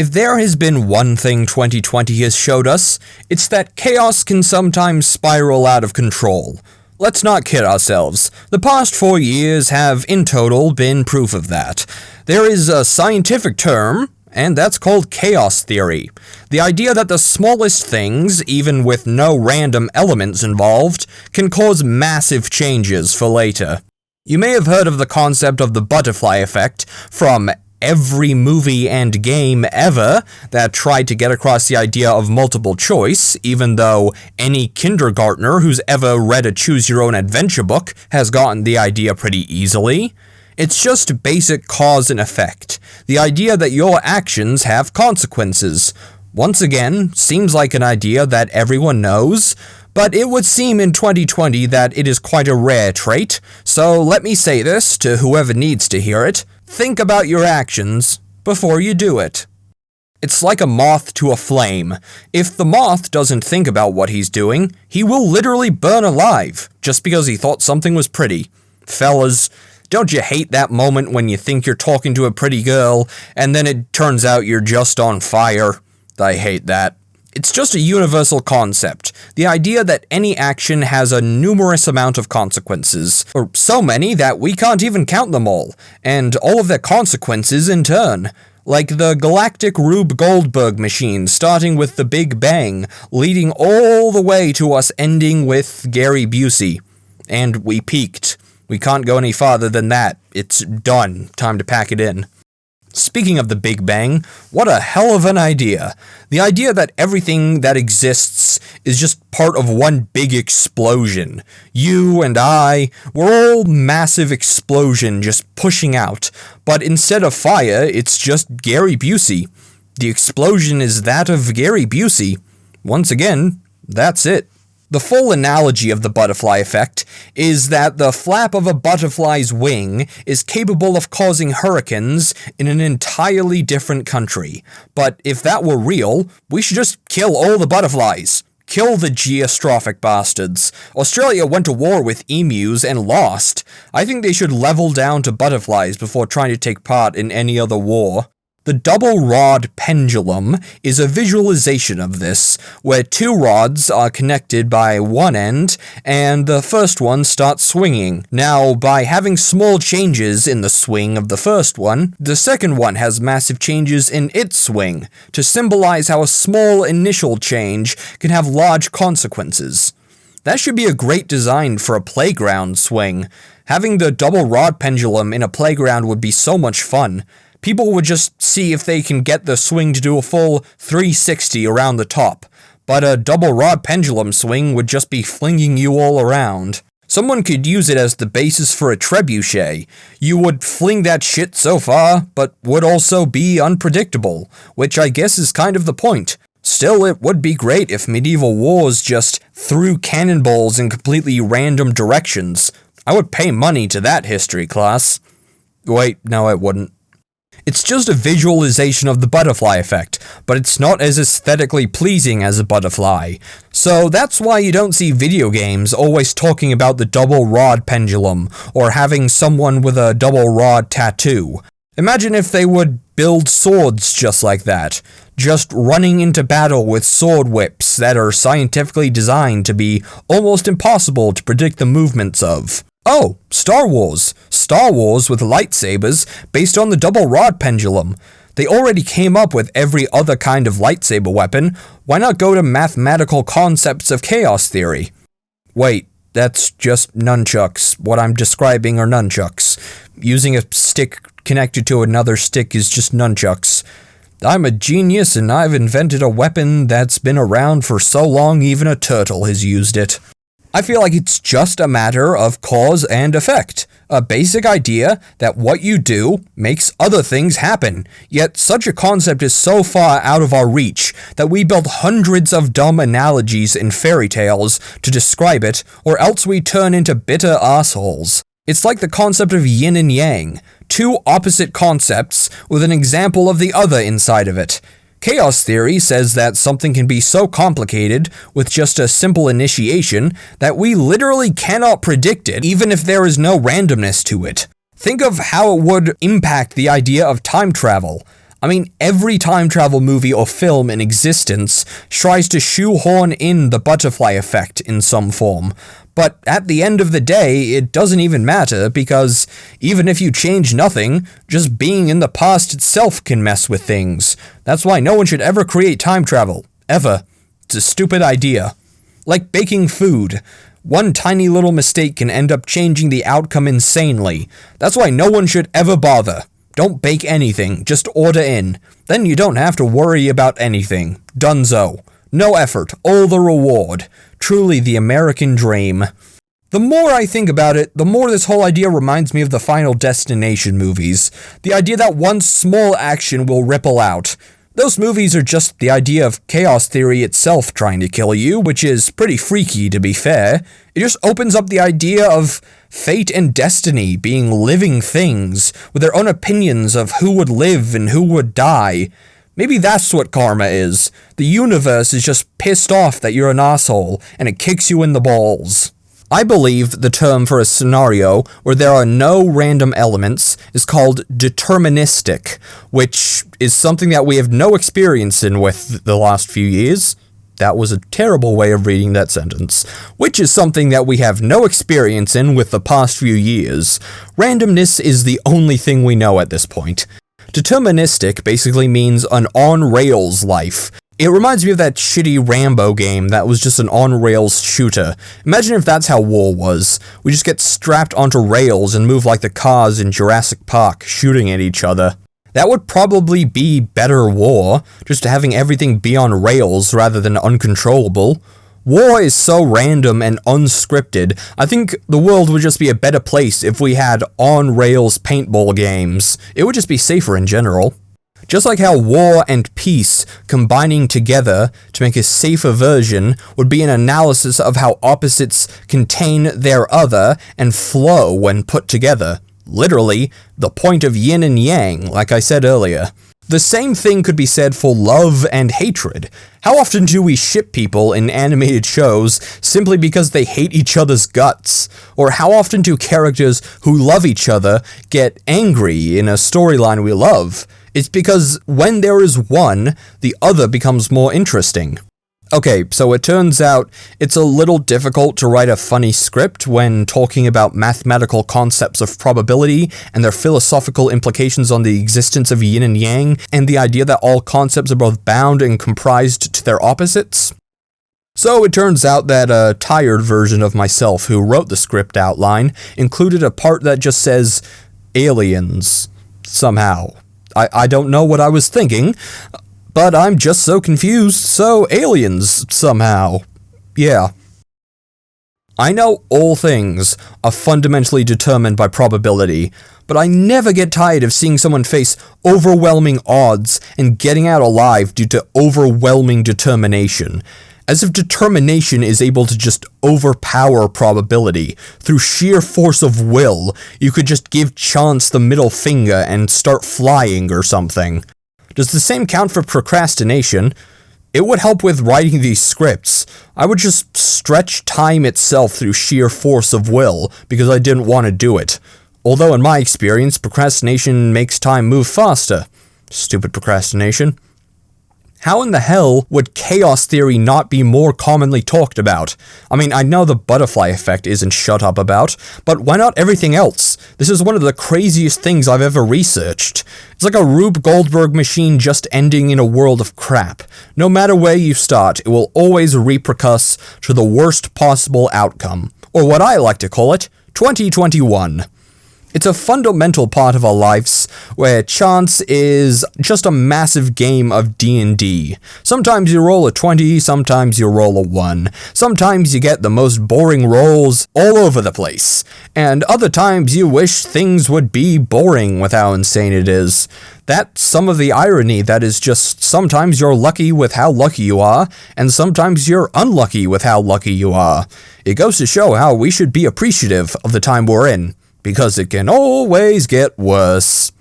If there has been one thing 2020 has showed us, it's that chaos can sometimes spiral out of control. Let's not kid ourselves. The past 4 years have, in total, been proof of that. There is a scientific term, and that's called chaos theory. The idea that the smallest things, even with no random elements involved, can cause massive changes for later. You may have heard of the concept of the butterfly effect from every movie and game ever that tried to get across the idea of multiple choice, even though any kindergartner who's ever read a choose-your-own-adventure book has gotten the idea pretty easily. It's just basic cause and effect, the idea that your actions have consequences. Once again, seems like an idea that everyone knows, but it would seem in 2020 that it is quite a rare trait, so let me say this to whoever needs to hear it. Think about your actions before you do it. It's like a moth to a flame. If the moth doesn't think about what he's doing, he will literally burn alive, just because he thought something was pretty. Fellas, don't you hate that moment when you think you're talking to a pretty girl, and then it turns out you're just on fire? I hate that. It's just a universal concept, the idea that any action has a numerous amount of consequences, or so many that we can't even count them all, and all of their consequences in turn. Like the galactic Rube Goldberg machine starting with the Big Bang, leading all the way to us ending with Gary Busey. And we peaked. We can't go any farther than that. It's done. Time to pack it in. Speaking of the Big Bang, what a hell of an idea. The idea that everything that exists is just part of one big explosion. You and I, we're all massive explosion just pushing out, but instead of fire, it's just Gary Busey. The explosion is that of Gary Busey. Once again, that's it. The full analogy of the butterfly effect is that the flap of a butterfly's wing is capable of causing hurricanes in an entirely different country. But if that were real, we should just kill all the butterflies. Kill the geostrophic bastards. Australia went to war with emus and lost. I think they should level down to butterflies before trying to take part in any other war. The double rod pendulum is a visualization of this, where two rods are connected by one end, and the first one starts swinging. Now, by having small changes in the swing of the first one, the second one has massive changes in its swing, to symbolize how a small initial change can have large consequences. That should be a great design for a playground swing. Having the double rod pendulum in a playground would be so much fun. People would just see if they can get the swing to do a full 360 around the top, but a double rod pendulum swing would just be flinging you all around. Someone could use it as the basis for a trebuchet. You would fling that shit so far, but would also be unpredictable, which I guess is kind of the point. Still, it would be great if medieval wars just threw cannonballs in completely random directions. I would pay money to that history class. Wait, no I wouldn't. It's just a visualization of the butterfly effect, but it's not as aesthetically pleasing as a butterfly. So that's why you don't see video games always talking about the double rod pendulum, or having someone with a double rod tattoo. Imagine if they would build swords just like that, just running into battle with sword whips that are scientifically designed to be almost impossible to predict the movements of. Oh, Star Wars. Star Wars with lightsabers based on the double rod pendulum. They already came up with every other kind of lightsaber weapon. Why not go to mathematical concepts of chaos theory? Wait, that's just nunchucks. What I'm describing are nunchucks. Using a stick connected to another stick is just nunchucks. I'm a genius and I've invented a weapon that's been around for so long even a turtle has used it. I feel like it's just a matter of cause and effect. A basic idea that what you do makes other things happen. Yet such a concept is so far out of our reach that we build hundreds of dumb analogies in fairy tales to describe it, or else we turn into bitter assholes. It's like the concept of yin and yang, two opposite concepts with an example of the other inside of it. Chaos theory says that something can be so complicated with just a simple initiation that we literally cannot predict it even if there is no randomness to it. Think of how it would impact the idea of time travel. I mean, every time travel movie or film in existence tries to shoehorn in the butterfly effect in some form. But at the end of the day, it doesn't even matter, because even if you change nothing, just being in the past itself can mess with things. That's why no one should ever create time travel. Ever. It's a stupid idea. Like baking food. One tiny little mistake can end up changing the outcome insanely. That's why no one should ever bother. Don't bake anything, just order in. Then you don't have to worry about anything. Dunzo. No effort, all the reward. Truly the American dream. The more I think about it, the more this whole idea reminds me of the Final Destination movies. The idea that one small action will ripple out. Those movies are just the idea of chaos theory itself trying to kill you, which is pretty freaky to be fair. It just opens up the idea of fate and destiny being living things, with their own opinions of who would live and who would die. Maybe that's what karma is. The universe is just pissed off that you're an asshole, and it kicks you in the balls. I believe the term for a scenario where there are no random elements is called deterministic, which is something that we have no experience in with the last few years. That was a terrible way of reading that sentence. Which is something that we have no experience in with the past few years. Randomness is the only thing we know at this point. Deterministic basically means an on-rails life. It reminds me of that shitty Rambo game that was just an on-rails shooter. Imagine if that's how war was. We just get strapped onto rails and move like the cars in Jurassic Park, shooting at each other. That would probably be better war, just having everything be on rails rather than uncontrollable. War is so random and unscripted, I think the world would just be a better place if we had on-rails paintball games. It would just be safer in general. Just like how war and peace combining together to make a safer version would be an analysis of how opposites contain their other and flow when put together. Literally, the point of yin and yang, like I said earlier. The same thing could be said for love and hatred. How often do we ship people in animated shows simply because they hate each other's guts? Or how often do characters who love each other get angry in a storyline we love? It's because when there is one, the other becomes more interesting. Okay, so it turns out it's a little difficult to write a funny script when talking about mathematical concepts of probability and their philosophical implications on the existence of yin and yang, and the idea that all concepts are both bound and comprised to their opposites. So it turns out that a tired version of myself who wrote the script outline included a part that just says, aliens, somehow. I don't know what I was thinking, but I'm just so confused, so aliens, somehow. Yeah. I know all things are fundamentally determined by probability, but I never get tired of seeing someone face overwhelming odds and getting out alive due to overwhelming determination. As if determination is able to just overpower probability. Through sheer force of will, you could just give chance the middle finger and start flying or something. Does the same count for procrastination? It would help with writing these scripts. I would just stretch time itself through sheer force of will, because I didn't want to do it. Although in my experience, procrastination makes time move faster. Stupid procrastination. How in the hell would chaos theory not be more commonly talked about? I mean, I know the butterfly effect isn't shut up about, but why not everything else? This is one of the craziest things I've ever researched. It's like a Rube Goldberg machine just ending in a world of crap. No matter where you start, it will always repercuss to the worst possible outcome. Or what I like to call it, 2021. It's a fundamental part of our lives, where chance is just a massive game of D&D. Sometimes you roll a 20, sometimes you roll a 1. Sometimes you get the most boring rolls all over the place. And other times you wish things would be boring with how insane it is. That's some of the irony that is just sometimes you're lucky with how lucky you are, and sometimes you're unlucky with how lucky you are. It goes to show how we should be appreciative of the time we're in. Because it can always get worse.